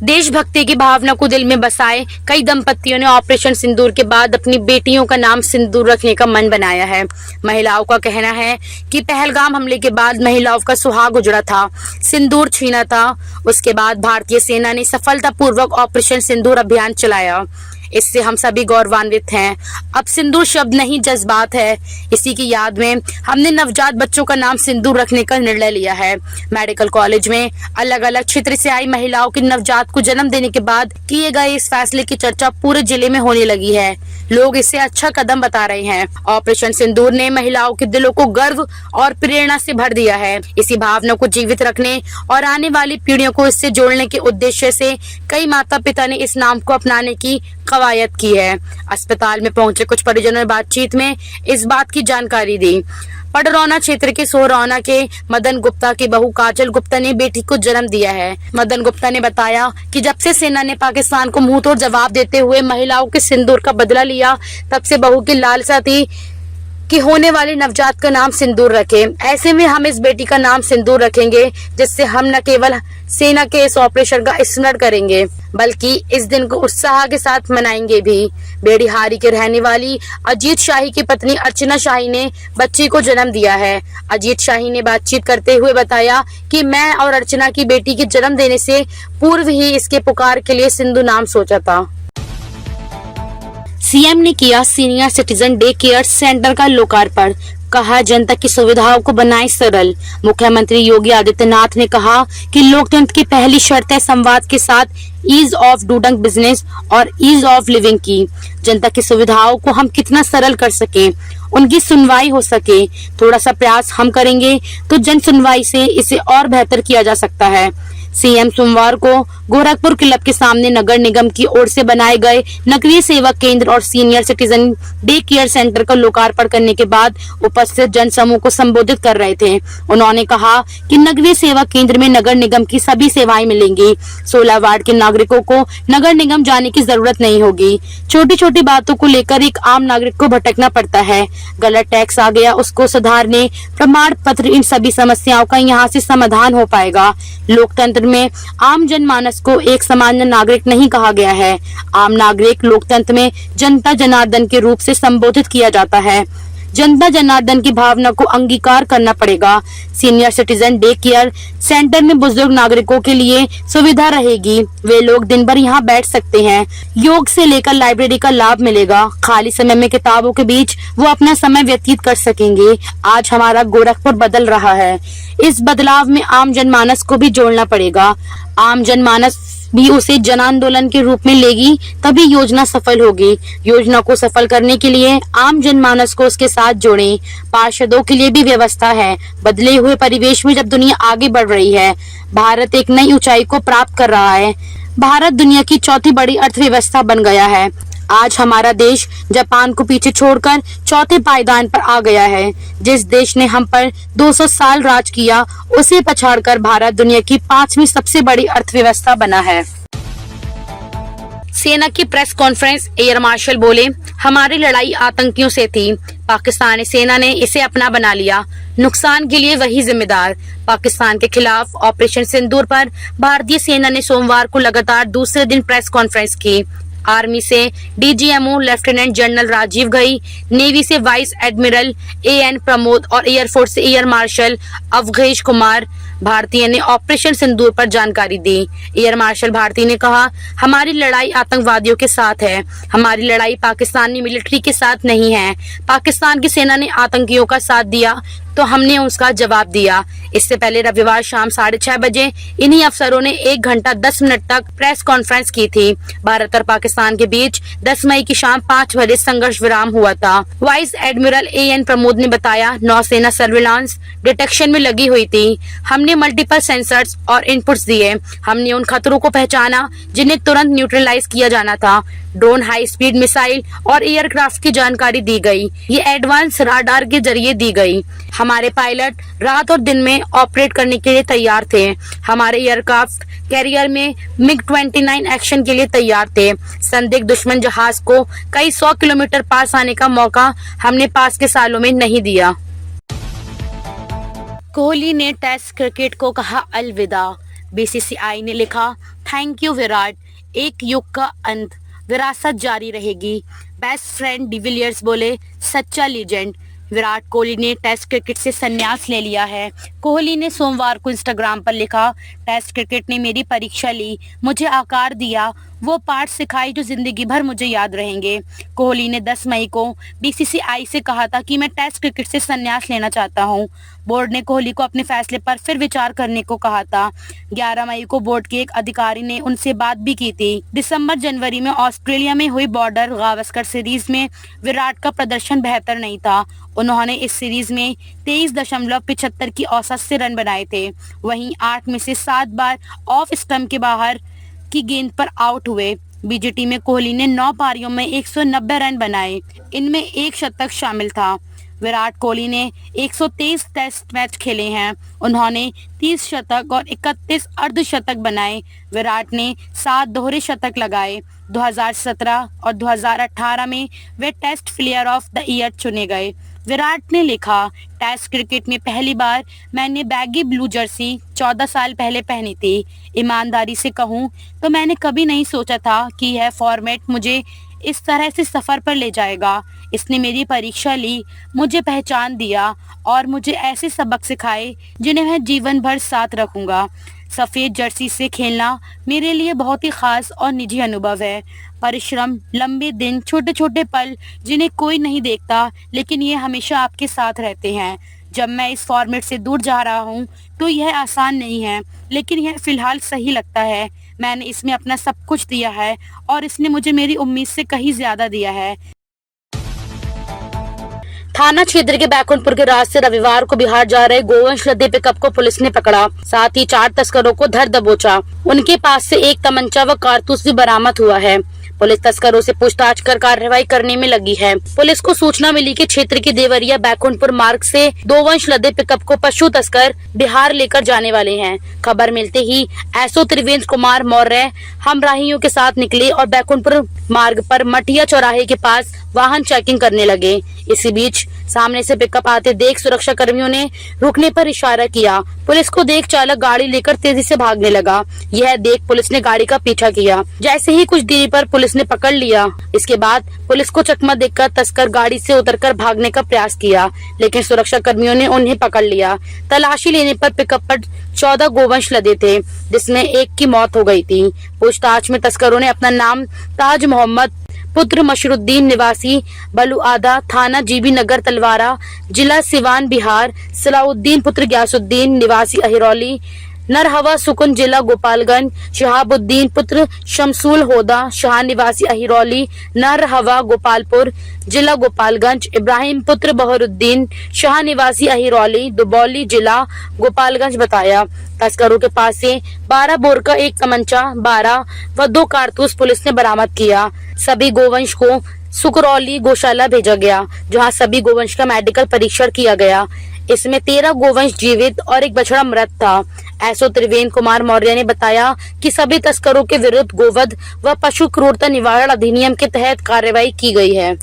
देशभक्ति की भावना को दिल में बसाए कई दंपतियों ने ऑपरेशन सिंदूर के बाद अपनी बेटियों का नाम सिंदूर रखने का मन बनाया है। महिलाओं का कहना है कि पहलगाम हमले के बाद महिलाओं का सुहाग उजड़ा था, सिंदूर छीना था। उसके बाद भारतीय सेना ने सफलतापूर्वक ऑपरेशन सिंदूर अभियान चलाया। इससे हम सभी गौरवान्वित हैं। अब सिंदूर शब्द नहीं, जज्बात है। इसी की याद में हमने नवजात बच्चों का नाम सिंदूर रखने का निर्णय लिया है। मेडिकल कॉलेज में अलग अलग क्षेत्र से आई महिलाओं के नवजात को जन्म देने के बाद किए गए इस फैसले की चर्चा पूरे जिले में होने लगी है। लोग इसे अच्छा कदम बता रहे हैं। ऑपरेशन सिंदूर ने महिलाओं के दिलों को गर्व और प्रेरणा से भर दिया है। इसी भावना को जीवित रखने और आने वाली पीढ़ियों को इससे जोड़ने के उद्देश्य से कई माता पिता ने इस नाम को अपनाने की कवायद की है। अस्पताल में पहुंचे कुछ परिजनों ने बातचीत में इस बात की जानकारी दी। पडरौना क्षेत्र के सोहरौना के मदन गुप्ता की बहू काजल गुप्ता ने बेटी को जन्म दिया है। मदन गुप्ता ने बताया कि जब से सेना ने पाकिस्तान को मुंह तोड़ जवाब देते हुए महिलाओं के सिंदूर का बदला लिया, तब से बहू की लालसा थी कि होने वाले नवजात का नाम सिंदूर रखे। ऐसे में हम इस बेटी का नाम सिंदूर रखेंगे, जिससे हम न केवल सेना के इस ऑपरेशन का स्मरण करेंगे, बल्कि इस दिन को उत्साह के साथ मनाएंगे भी। बेड़ीहारी के रहने वाली अजीत शाही की पत्नी अर्चना शाही ने बच्ची को जन्म दिया है। अजीत शाही ने बातचीत करते हुए बताया कि मैं और अर्चना की बेटी के जन्म देने से पूर्व ही इसके पुकार के लिए सिंधु नाम सोचा था। सीएम ने किया senior citizen day care centre का लोकार्पण, कहा जनता की सुविधाओं को बनाए सरल। मुख्यमंत्री योगी आदित्यनाथ ने कहा कि लोकतंत्र की पहली शर्त है संवाद के साथ ईज ऑफ डूइंग बिजनेस और ईज ऑफ लिविंग की। जनता की सुविधाओं को हम कितना सरल कर सकें, उनकी सुनवाई हो सके, थोड़ा सा प्रयास हम करेंगे तो जन सुनवाई से इसे और बेहतर किया जा सकता है। सीएम सोमवार को गोरखपुर क्लब के सामने नगर निगम की ओर से बनाए गए नगरीय सेवा केंद्र और senior citizen day care centre का लोकार्पण करने के बाद उपस्थित जन समूह को संबोधित कर रहे थे। उन्होंने कहा कि नगरीय सेवा केंद्र में नगर निगम की सभी सेवाएं मिलेंगी। 16 वार्ड के नागरिकों को नगर निगम जाने की जरूरत नहीं होगी। छोटी छोटी बातों को लेकर एक आम नागरिक को भटकना पड़ता है। गलत टैक्स आ गया, उसको सुधारने, प्रमाण पत्र, इन सभी समस्याओं का यहाँ से समाधान हो पाएगा। लोकतंत्र में आम जनमानस को एक सामान्य नागरिक नहीं कहा गया है। आम नागरिक लोकतंत्र में जनता जनार्दन के रूप से संबोधित किया जाता है। जनता जनार्दन की भावना को अंगीकार करना पड़ेगा। Senior citizen day care centre में बुजुर्ग नागरिकों के लिए सुविधा रहेगी। वे लोग दिन भर यहाँ बैठ सकते हैं। योग से लेकर लाइब्रेरी का लाभ मिलेगा। खाली समय में किताबों के बीच वो अपना समय व्यतीत कर सकेंगे। आज हमारा गोरखपुर बदल रहा है। इस बदलाव में आम जनमानस को भी जोड़ना पड़ेगा। आम जनमानस भी उसे जन आंदोलन के रूप में लेगी, तभी योजना सफल होगी। योजना को सफल करने के लिए आम जनमानस को उसके साथ जोड़ें। पार्षदों के लिए भी व्यवस्था है। बदले हुए परिवेश में जब दुनिया आगे बढ़ रही है, भारत एक नई ऊंचाई को प्राप्त कर रहा है। भारत दुनिया की चौथी बड़ी अर्थव्यवस्था बन गया है। आज हमारा देश जापान को पीछे छोड़कर चौथे पायदान पर आ गया है। जिस देश ने हम पर 200 साल राज किया, उसे पछाड़कर भारत दुनिया की 5वीं सबसे बड़ी अर्थव्यवस्था बना है। सेना की प्रेस कॉन्फ्रेंस, एयर मार्शल बोले, हमारी लड़ाई आतंकियों से थी, पाकिस्तानी सेना ने इसे अपना बना लिया, नुकसान के लिए वही जिम्मेदार। पाकिस्तान के खिलाफ ऑपरेशन सिंदूर पर भारतीय सेना ने सोमवार को लगातार दूसरे दिन प्रेस कॉन्फ्रेंस की। आर्मी से DGMO lieutenant general Rajiv Ghai, navy से वाइस एडमिरल एएन प्रमोद और एयरफोर्स से एयर मार्शल अवधेश कुमार भारतीय ने ऑपरेशन सिंदूर पर जानकारी दी। एयर मार्शल भारती ने कहा, हमारी लड़ाई आतंकवादियों के साथ है, हमारी लड़ाई पाकिस्तानी मिलिट्री के साथ नहीं है। पाकिस्तान की सेना ने आतंकियों का साथ दिया तो हमने उसका जवाब दिया। इससे पहले रविवार शाम 6:30 बजे इन्हीं अफसरों ने 1 घंटा 10 मिनट तक प्रेस कॉन्फ्रेंस की थी। भारत और पाकिस्तान के बीच 10 मई की शाम 5 बजे संघर्ष विराम हुआ था। वाइस एडमिरल एएन प्रमोद ने बताया, नौसेना सर्विलांस डिटेक्शन में लगी हुई थी। हमने मल्टीपल सेंसर्स और इनपुट्स दिए। हमने उन खतरों को पहचाना जिन्हें तुरंत न्यूट्रलाइज किया जाना था। ड्रोन, हाई स्पीड मिसाइल और एयरक्राफ्ट की जानकारी दी गई। ये एडवांस राडार के जरिए दी गई। हमारे पायलट रात और दिन में ऑपरेट करने के लिए तैयार थे। हमारे एयरक्राफ्ट कैरियर में MiG-29 एक्शन के लिए तैयार थे। संदिग्ध दुश्मन जहाज को कई 100 किलोमीटर पास आने का मौका हमने पास के सालों में नहीं दिया। कोहली ने टेस्ट क्रिकेट को कहा अलविदा। बीसीसीआई ने लिखा, थैंक यू विराट, एक युग का अंत, विरासत जारी रहेगी। बेस्ट फ्रेंड डिविलियर्स बोले, सच्चा लीजेंड। विराट कोहली ने टेस्ट क्रिकेट से संन्यास ले लिया है। कोहली ने सोमवार को इंस्टाग्राम पर लिखा, टेस्ट क्रिकेट ने मेरी परीक्षा ली, मुझे आकार दिया, वो पाठ सिखाई जो जिंदगी भर मुझे याद रहेंगे। कोहली ने 10 मई को बीसीसीआई से कहा था कि मैं टेस्ट क्रिकेट से संन्यास लेना चाहता हूं। बोर्ड ने कोहली को अपने फैसले पर फिर विचार करने को कहा था। 11 मई को बोर्ड के एक अधिकारी ने उनसे बात भी की थी। दिसंबर जनवरी में ऑस्ट्रेलिया में हुई बॉर्डर गावस्कर सीरीज में विराट का प्रदर्शन बेहतर नहीं था। उन्होंने इस सीरीज में 23.75 की औसत से रन बनाए थे। वहीं 8 में से 7 बार ऑफ स्टंप के बाहर की गेंद पर आउट हुए। बीजीटी में कोहली ने 9 पारियों में 190 रन बनाए, इनमें एक शतक शामिल था। विराट कोहली ने 123 टेस्ट मैच खेले हैं। उन्होंने 30 शतक और 31 अर्धशतक बनाए। विराट ने 7 दोहरे शतक लगाए। 2017 और 2018 में वे Test player of the year चुने गए। विराट ने लिखा, टेस्ट क्रिकेट में पहली बार मैंने बैगी ब्लू जर्सी 14 साल पहले पहनी थी। ईमानदारी से कहूं तो मैंने कभी नहीं सोचा था कि यह फॉर्मेट मुझे इस तरह से सफर पर ले जाएगा। इसने मेरी परीक्षा ली, मुझे पहचान दिया और मुझे ऐसे सबक सिखाए जिन्हें मैं जीवन भर साथ रखूंगा। सफेद जर्सी से खेलना मेरे लिए बहुत ही खास और निजी अनुभव है। परिश्रम, लंबे दिन, छोटे छोटे पल जिन्हें कोई नहीं देखता, लेकिन ये हमेशा आपके साथ रहते हैं। जब मैं इस फॉर्मेट से दूर जा रहा हूँ तो यह आसान नहीं है, लेकिन यह फिलहाल सही लगता है। मैंने इसमें अपना सब कुछ दिया है और इसने मुझे मेरी उम्मीद से कहीं ज्यादा दिया है। थाना क्षेत्र के बैकुंठपुर के रास्ते रविवार को बिहार जा रहे गोवंश लदे पिकअप को पुलिस ने पकड़ा। साथ ही 4 तस्करों को धर दबोचा। उनके पास से एक तमंचा व कारतूस भी बरामद हुआ है। पुलिस तस्करों से पूछताछ कर कार्रवाई करने में लगी है। पुलिस को सूचना मिली कि क्षेत्र के देवरिया बैकुंठपुर मार्ग से गोवंश लदे पिकअप को पशु तस्कर बिहार लेकर जाने वाले हैं। खबर मिलते ही एसओ त्रिवेंद्र कुमार मौर्य हमराहियों के साथ निकले और बैकुंठपुर मार्ग पर मटिया चौराहे के पास वाहन चेकिंग करने लगे। इसी बीच सामने से पिकअप आते देख सुरक्षा कर्मियों ने रुकने पर इशारा किया। पुलिस को देख चालक गाड़ी लेकर तेजी से भागने लगा। यह देख पुलिस ने गाड़ी का पीछा किया। जैसे ही कुछ दूरी पर पुलिस ने पकड़ लिया। इसके बाद पुलिस को चकमा देकर तस्कर गाड़ी से उतरकर भागने का प्रयास किया, लेकिन सुरक्षा कर्मियों ने उन्हें पकड़ लिया। तलाशी लेने पर पिकअप पर 14 गोवंश लदे थे, जिसमें एक की मौत हो गई थी। पूछताछ में तस्करों ने अपना नाम ताज मोहम्मद पुत्र मशरुद्दीन निवासी बलुआदा, थाना जीबी नगर तलवारा, जिला सिवान बिहार, सलाउद्दीन पुत्र ग्यासुद्दीन निवासी अहिरौली, नरहवा सुकुन जिला गोपालगंज, शहाबुद्दीन पुत्र शमसूल होदा शाह निवासी अहिरौली, नरहवा गोपालपुर जिला गोपालगंज, इब्राहिम पुत्र बहरुद्दीन शाह निवासी अहिरौली, दुबौली जिला गोपालगंज बताया। तस्करों के पास से 12 बोर का एक तमंचा, 12 व 2 कारतूस पुलिस ने बरामद किया। सभी गोवंश को सुकरौली गौशाला भेजा गया, जहां सभी गोवंश का मेडिकल परीक्षण किया गया। इसमें 13 गोवंश जीवित और एक बछड़ा मृत था। एसओ त्रिवेंद्र कुमार मौर्य ने बताया कि सभी तस्करों के विरुद्ध गोवध व पशु क्रूरता निवारण अधिनियम के तहत कार्रवाई की गई है।